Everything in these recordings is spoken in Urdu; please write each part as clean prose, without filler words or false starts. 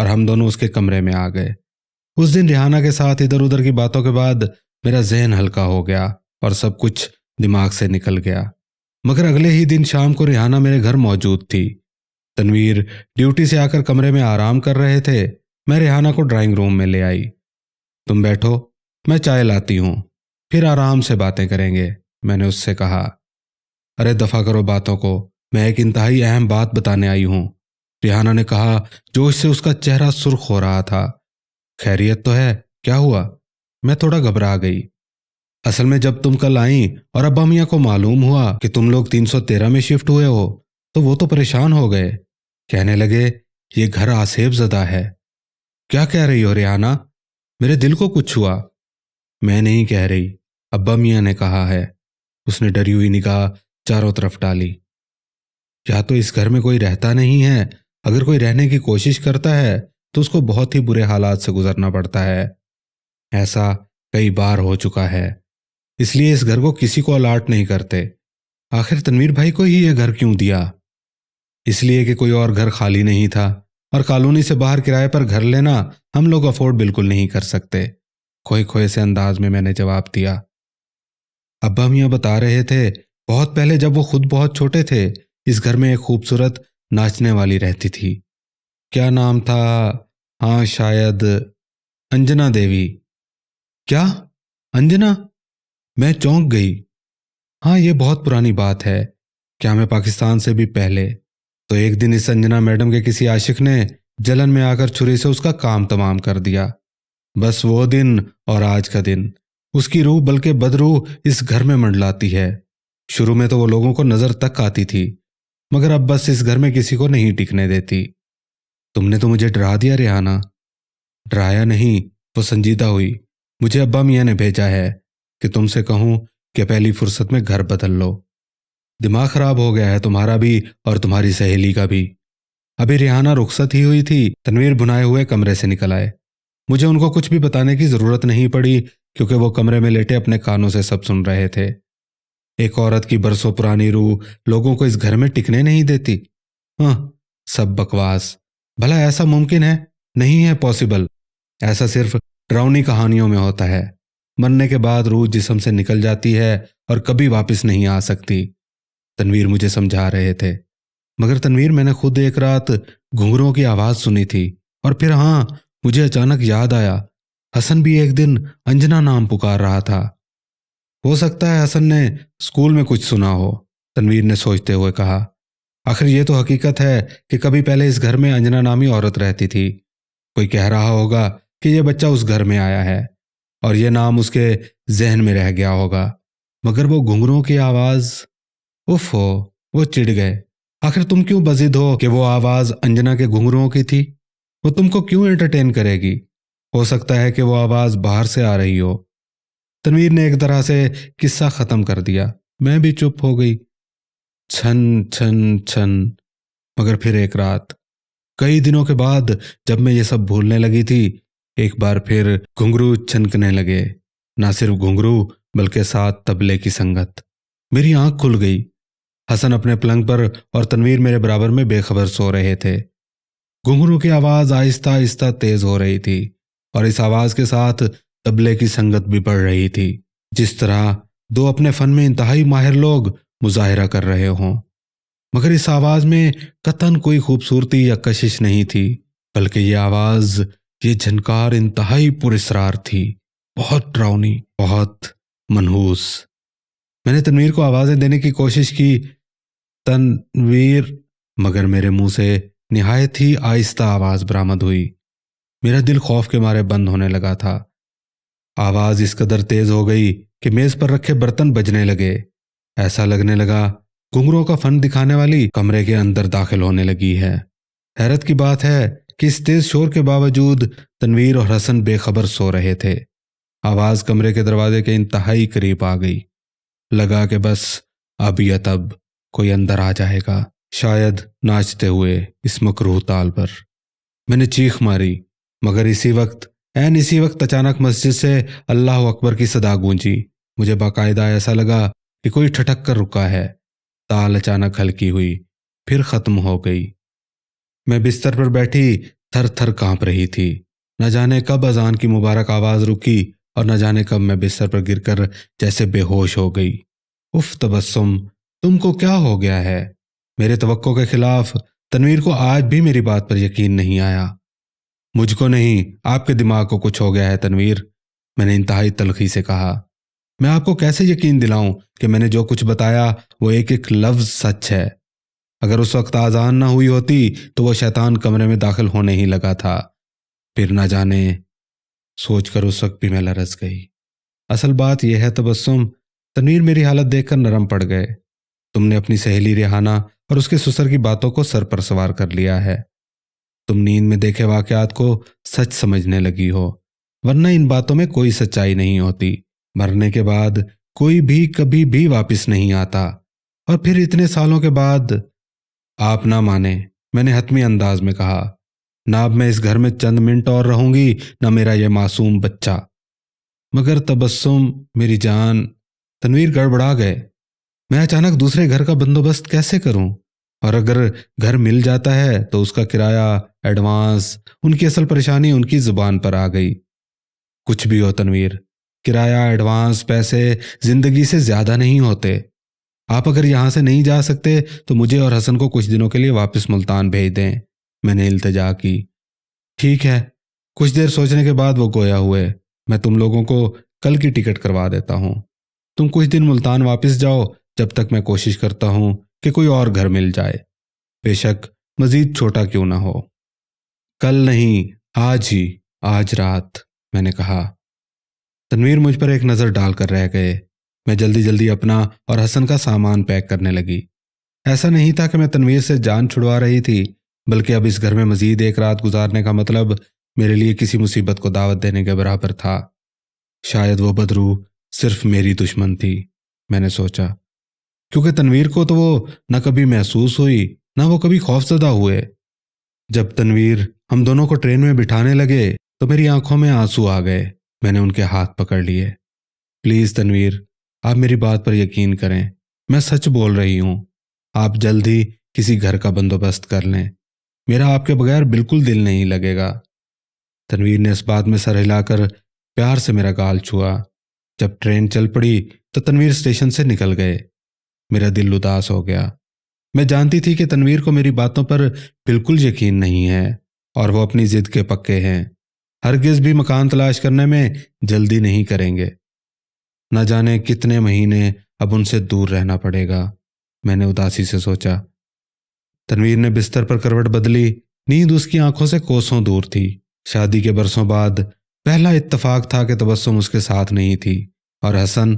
اور ہم دونوں اس کے کمرے میں آ گئے۔ اس دن ریحانہ کے ساتھ ادھر ادھر کی باتوں کے بعد میرا ذہن ہلکا ہو گیا اور سب کچھ دماغ سے نکل گیا۔ مگر اگلے ہی دن شام کو ریحانہ میرے گھر موجود تھی۔ تنویر ڈیوٹی سے آ کر کمرے میں آرام کر رہے تھے۔ میں ریحانہ کو ڈرائنگ روم میں لے آئی۔ تم بیٹھو، میں چائے لاتی ہوں، پھر آرام سے باتیں کریں گے، میں نے اس سے کہا۔ ارے دفع کرو باتوں کو، میں ایک انتہائی اہم بات بتانے آئی ہوں، ریحانہ نے کہا، جوش سے اس کا چہرہ سرخ ہو رہا تھا۔ خیریت تو ہے؟ کیا ہوا؟ میں تھوڑا گھبرا گئی۔ اصل میں جب تم کل آئیں اور ابا میاں کو معلوم ہوا کہ تم لوگ 313 میں شفٹ ہوئے ہو تو وہ تو پریشان ہو گئے، کہنے لگے یہ گھر آسیب زدہ ہے۔ کیا کہہ رہی ہو ریحانہ؟ میرے دل کو کچھ ہوا۔ میں نہیں کہہ رہی، ابا میاں نے کہا ہے۔ اس نے ڈری ہوئی نگاہ چاروں طرف ڈالی۔ یا تو اس گھر میں کوئی رہتا نہیں ہے، اگر کوئی رہنے کی کوشش کرتا ہے تو اس کو بہت ہی برے حالات سے گزرنا پڑتا ہے۔ ایسا کئی بار ہو چکا ہے، اس لیے اس گھر کو کسی کو الاٹ نہیں کرتے۔ آخر تنویر بھائی کو ہی یہ گھر کیوں دیا؟ اس لیے کہ کوئی اور گھر خالی نہیں تھا، اور کالونی سے باہر کرائے پر گھر لینا ہم لوگ افورڈ بالکل نہیں کر سکتے، کھوئے کھوئے سے انداز میں نے جواب دیا۔ ابا میاں بتا رہے تھے بہت پہلے جب وہ خود بہت چھوٹے تھے اس گھر میں ایک خوبصورت ناچنے والی رہتی تھی۔ کیا نام تھا؟ ہاں شاید انجنا دیوی۔ کیا؟ انجنا؟ میں چونک گئی۔ ہاں یہ بہت پرانی بات ہے، کیا میں پاکستان سے بھی پہلے۔ تو ایک دن اس انجنا میڈم کے کسی عاشق نے جلن میں آ کر چھری سے اس کا کام تمام کر دیا۔ بس وہ دن اور آج کا دن، اس کی روح بلکہ بدروح اس گھر میں منڈلاتی ہے۔ شروع میں تو وہ لوگوں کو نظر تک آتی تھی، مگر اب بس اس گھر میں کسی کو نہیں ٹکنے دیتی۔ تم نے تو مجھے ڈرا دیا ریحانہ۔ ڈرایا نہیں، وہ سنجیدہ ہوئی۔ مجھے ابا میاں نے بھیجا ہے کہ تم سے کہوں کہ پہلی فرصت میں گھر بدل لو۔ دماغ خراب ہو گیا ہے تمہارا بھی اور تمہاری سہیلی کا بھی۔ ابھی ریحانہ رخصت ہی ہوئی تھی، تنویر بھنائے ہوئے کمرے سے نکل آئے۔ مجھے ان کو کچھ بھی بتانے کی ضرورت نہیں پڑی کیونکہ وہ کمرے میں لیٹے اپنے کانوں سے سب سن رہے تھے۔ ایک عورت کی برسوں پرانی روح لوگوں کو اس گھر میں ٹکنے نہیں دیتی۔ ہاں، سب بکواس۔ بھلا ایسا ممکن ہے؟ نہیں ہے پاسبل۔ ایسا صرف ڈراؤنی کہانیوں میں ہوتا ہے۔ مرنے کے بعد روح جسم سے نکل جاتی ہے اور کبھی واپس نہیں آ سکتی۔ تنویر مجھے سمجھا رہے تھے۔ مگر تنویر، میں نے خود ایک رات گھنگروں کی آواز سنی تھی، اور پھر ہاں، مجھے اچانک یاد آیا حسن بھی ایک دن انجنا نام پکار رہا تھا۔ ہو سکتا ہے حسن نے اسکول میں کچھ سنا ہو، تنویر نے سوچتے ہوئے کہا۔ آخر یہ تو حقیقت ہے کہ کبھی پہلے اس گھر میں انجنا نامی عورت رہتی تھی۔ کوئی کہہ رہا ہوگا کہ یہ بچہ اس گھر میں آیا ہے اور یہ نام اس کے ذہن میں رہ گیا ہوگا۔ مگر وہ گھنگروں کی آواز، اف ہو، وہ چڑ گئے۔ آخر تم کیوں بضد ہو کہ وہ آواز انجنا کے گھنگروں کی تھی؟ وہ تم کو کیوں انٹرٹین کرے گی؟ ہو سکتا ہے کہ وہ آواز باہر سے آ رہی ہو۔ تنویر نے ایک طرح سے قصہ ختم کر دیا۔ میں بھی چپ ہو گئی۔ چھن چھن چھن۔ مگر پھر ایک رات، کئی دنوں کے بعد، جب میں یہ سب بھولنے لگی تھی، ایک بار پھر گھنگرو چھنکنے لگے۔ نہ صرف گھنگرو بلکہ ساتھ طبلے کی سنگت۔ میری آنکھ کھل گئی۔ حسن اپنے پلنگ پر اور تنویر میرے برابر میں بے خبر سو رہے تھے۔ گھنگرو کی آواز آہستہ آہستہ تیز ہو رہی تھی اور اس آواز کے ساتھ طبلے کی سنگت بھی بڑھ رہی تھی، جس طرح دو اپنے فن میں انتہائی ماہر لوگ مظاہرہ کر رہے ہوں۔ مگر اس آواز میں قطعاً کوئی خوبصورتی یا کشش نہیں تھی، بلکہ یہ آواز، یہ جھنکار انتہائی پراسرار تھی، بہت ڈراؤنی، بہت منحوس۔ میں نے تنویر کو آوازیں دینے کی کوشش کی، تنویر، مگر میرے منہ سے نہایت ہی آہستہ آواز برآمد ہوئی۔ میرا دل خوف کے مارے بند ہونے لگا تھا۔ آواز اس قدر تیز ہو گئی کہ میز پر رکھے برتن بجنے لگے۔ ایسا لگنے لگا گھنگروں کا فن دکھانے والی کمرے کے اندر داخل ہونے لگی ہے۔ حیرت کی بات ہے کہ اس تیز شور کے باوجود تنویر اور حسن بے خبر سو رہے تھے۔ آواز کمرے کے دروازے کے انتہائی قریب آ گئی۔ لگا کہ بس اب یا تب کوئی اندر آ جائے گا، شاید ناچتے ہوئے اس مکروہ تال پر۔ میں نے چیخ ماری، مگر اسی وقت اچانک مسجد سے اللہ اکبر کی صدا گونجی۔ مجھے باقاعدہ ایسا لگا کہ کوئی ٹھٹک کر رکا ہے۔ تال اچانک ہلکی ہوئی، پھر ختم ہو گئی۔ میں بستر پر بیٹھی تھر تھر کانپ رہی تھی۔ نہ جانے کب اذان کی مبارک آواز رکی اور نہ جانے کب میں بستر پر گر کر جیسے بے ہوش ہو گئی۔ اف تبسم، تم کو کیا ہو گیا ہے؟ میرے توقع کے خلاف تنویر کو آج بھی میری بات پر یقین نہیں آیا۔ مجھ کو نہیں، آپ کے دماغ کو کچھ ہو گیا ہے تنویر، میں نے انتہائی تلخی سے کہا۔ میں آپ کو کیسے یقین دلاؤں کہ میں نے جو کچھ بتایا وہ ایک ایک لفظ سچ ہے؟ اگر اس وقت آذان نہ ہوئی ہوتی تو وہ شیطان کمرے میں داخل ہونے ہی لگا تھا۔ پھر نہ جانے، سوچ کر اس وقت بھی میں لرز گئی۔ اصل بات یہ ہے تبسم، تنویر میری حالت دیکھ کر نرم پڑ گئے۔ تم نے اپنی سہیلی ریحانہ اور اس کے سسر کی باتوں کو سر پر سوار کر لیا ہے۔ تم نیند میں دیکھے واقعات کو سچ سمجھنے لگی ہو، ورنہ ان باتوں میں کوئی سچائی نہیں ہوتی۔ مرنے کے بعد کوئی بھی کبھی بھی واپس نہیں آتا، اور پھر اتنے سالوں کے بعد۔ آپ نہ مانے، میں نے حتمی انداز میں کہا، نہ اب میں اس گھر میں چند منٹ اور رہوں گی، نہ میرا یہ معصوم بچہ۔ مگر تبسم میری جان، تنویر گڑبڑا گئے۔ میں اچانک دوسرے گھر کا بندوبست کیسے کروں؟ اور اگر گھر مل جاتا ہے تو اس کا کرایہ، ایڈوانس، ان کی اصل پریشانی ان کی زبان پر آ گئی۔ کچھ بھی ہو تنویر، کرایہ، ایڈوانس، پیسے زندگی سے زیادہ نہیں ہوتے۔ آپ اگر یہاں سے نہیں جا سکتے تو مجھے اور حسن کو کچھ دنوں کے لیے واپس ملتان بھیج دیں، میں نے التجا کی۔ ٹھیک ہے، کچھ دیر سوچنے کے بعد وہ گویا ہوئے، میں تم لوگوں کو کل کی ٹکٹ کروا دیتا ہوں۔ تم کچھ دن ملتان واپس جاؤ، جب تک میں کوشش کرتا ہوں کہ کوئی اور گھر مل جائے، بے شک مزید چھوٹا کیوں نہ ہو۔ کل نہیں، آج ہی، آج رات، میں نے کہا۔ تنویر مجھ پر ایک نظر ڈال کر رہ گئے۔ میں جلدی جلدی اپنا اور حسن کا سامان پیک کرنے لگی۔ ایسا نہیں تھا کہ میں تنویر سے جان چھڑوا رہی تھی، بلکہ اب اس گھر میں مزید ایک رات گزارنے کا مطلب میرے لیے کسی مصیبت کو دعوت دینے کے برابر تھا۔ شاید وہ بدروح صرف میری دشمن تھی، میں نے سوچا، کیونکہ تنویر کو تو وہ نہ کبھی محسوس ہوئی، نہ وہ کبھی خوفزدہ ہوئے۔ جب تنویر ہم دونوں کو ٹرین میں بٹھانے لگے تو میری آنکھوں میں آنسو آ گئے۔ میں نے ان کے ہاتھ پکڑ لیے۔ پلیز تنویر، آپ میری بات پر یقین کریں، میں سچ بول رہی ہوں۔ آپ جلد ہی کسی گھر کا بندوبست کر لیں، میرا آپ کے بغیر بالکل دل نہیں لگے گا۔ تنویر نے اس بات میں سر ہلا کر پیار سے میرا گال چھوا۔ جب ٹرین چل پڑی تو تنویر اسٹیشن سے نکل گئے۔ میرا دل اداس ہو گیا۔ میں جانتی تھی کہ تنویر کو میری باتوں پر بالکل یقین نہیں ہے، اور وہ اپنی ضد کے پکے ہیں۔ ہرگز بھی مکان تلاش کرنے میں جلدی نہیں کریں گے۔ نہ جانے کتنے مہینے اب ان سے دور رہنا پڑے گا، میں نے اداسی سے سوچا۔ تنویر نے بستر پر کروٹ بدلی، نیند اس کی آنکھوں سے کوسوں دور تھی۔ شادی کے برسوں بعد پہلا اتفاق تھا کہ تبسم اس کے ساتھ نہیں تھی، اور حسن،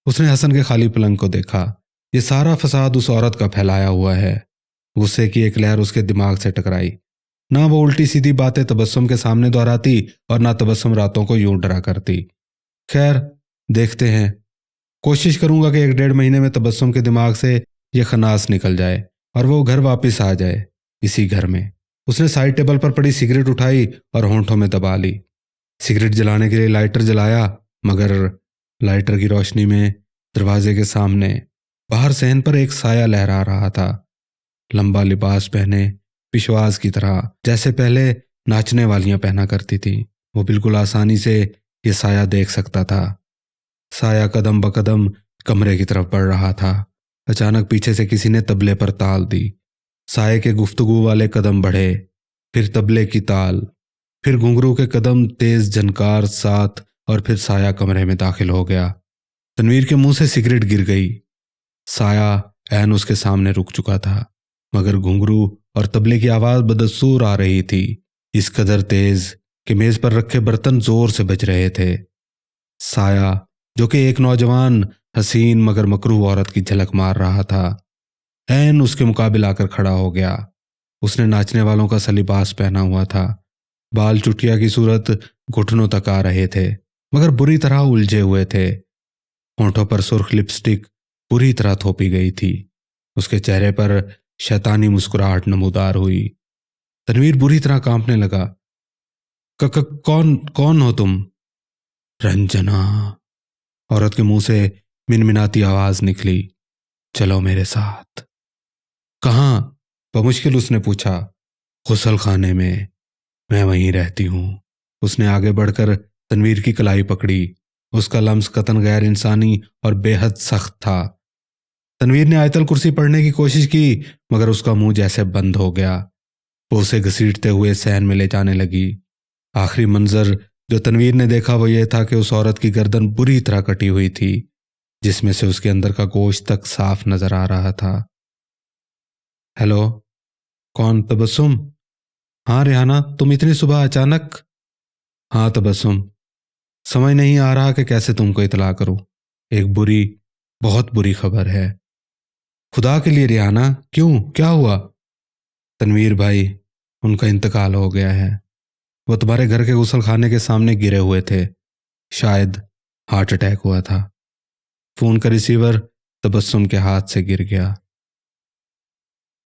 اس نے حسن کے خالی پلنگ کو دیکھا۔ یہ سارا فساد اس عورت کا پھیلایا ہوا ہے۔ غصے کی ایک لہر اس کے دماغ سے ٹکرائی۔ نہ وہ الٹی سیدھی باتیں تبسم کے سامنے دہراتی اور نہ تبسم راتوں کو یوں ڈرا کرتی۔ خیر، دیکھتے ہیں۔ کوشش کروں گا کہ 1-1.5 مہینے میں تبسم کے دماغ سے یہ خناس نکل جائے اور وہ گھر واپس آ جائے، اسی گھر میں۔ اس نے سائڈ ٹیبل پر پڑی سگریٹ اٹھائی اور ہونٹوں میں دبا لی۔ سگریٹ جلانے کے لیے لائٹر جلایا، مگر لائٹر کی روشنی میں دروازے کے سامنے باہر صحن پر ایک سایہ لہرا رہا تھا، لمبا لباس پہنے، پشواز کی طرح، جیسے پہلے ناچنے والیاں پہنا کرتی تھی۔ وہ بالکل آسانی سے یہ سایہ دیکھ سکتا تھا۔ سایہ قدم بقدم کمرے کی طرف بڑھ رہا تھا۔ اچانک پیچھے سے کسی نے تبلے پر تال دی۔ سائے کے گفتگو والے قدم بڑھے، پھر تبلے کی تال، پھر گھنگرو کے قدم تیز جھنکار ساتھ، اور پھر سایہ کمرے میں داخل ہو گیا۔ تنویر کے منہ سے سگریٹ گر گئی۔ سایہ عین اس کے سامنے رک چکا تھا، مگر گھنگرو اور تبلے کی آواز بدستور آ رہی تھی، اس قدر تیز کہ میز پر رکھے برتن زور سے بج رہے تھے۔ سایہ، جو کہ ایک نوجوان، حسین مگر مکروہ عورت کی جھلک مار رہا تھا، عین اس کے مقابل آ کر کھڑا ہو گیا۔ اس نے ناچنے والوں کا سا لباس پہنا ہوا تھا۔ بال چٹیا کی صورت گھٹنوں تک آ رہے تھے، مگر بری طرح الجھے ہوئے تھے۔ ہونٹوں پر سرخ لپسٹک پوری طرح تھوپی گئی تھی۔ اس کے چہرے پر شیطانی مسکراہٹ نمودار ہوئی۔ تنویر بری طرح کانپنے لگا۔ کون ہو تم؟ رنجنا، عورت کے منہ سے منمناتی آواز نکلی۔ چلو میرے ساتھ۔ کہاں؟ بمشکل اس نے پوچھا۔ غسل خانے میں، میں وہیں رہتی ہوں۔ اس نے آگے بڑھ کر تنویر کی کلائی پکڑی۔ اس کا لمس قطعاً غیر انسانی اور بے حد سخت تھا۔ تنویر نے آیت الکرسی پڑھنے کی کوشش کی مگر اس کا منہ جیسے بند ہو گیا۔ وہ اسے گھسیٹتے ہوئے صحن میں لے جانے لگی۔ آخری منظر جو تنویر نے دیکھا وہ یہ تھا کہ اس عورت کی گردن بری طرح کٹی ہوئی تھی، جس میں سے اس کے اندر کا گوشت تک صاف نظر آ رہا تھا۔ ہیلو، کون؟ تبسم؟ ہاں ریحانہ، تم اتنی صبح اچانک؟ ہاں تبسم، سمجھ نہیں آ رہا کہ کیسے تم کو اطلاع کروں۔ ایک بری، بہت بری خبر ہے۔ خدا کے لیے ریحانہ، کیوں؟ کیا ہوا؟ تنویر بھائی، ان کا انتقال ہو گیا ہے۔ وہ تمہارے گھر کے غسل خانے کے سامنے گرے ہوئے تھے۔ شاید ہارٹ اٹیک ہوا تھا۔ فون کا ریسیور تبسم کے ہاتھ سے گر گیا۔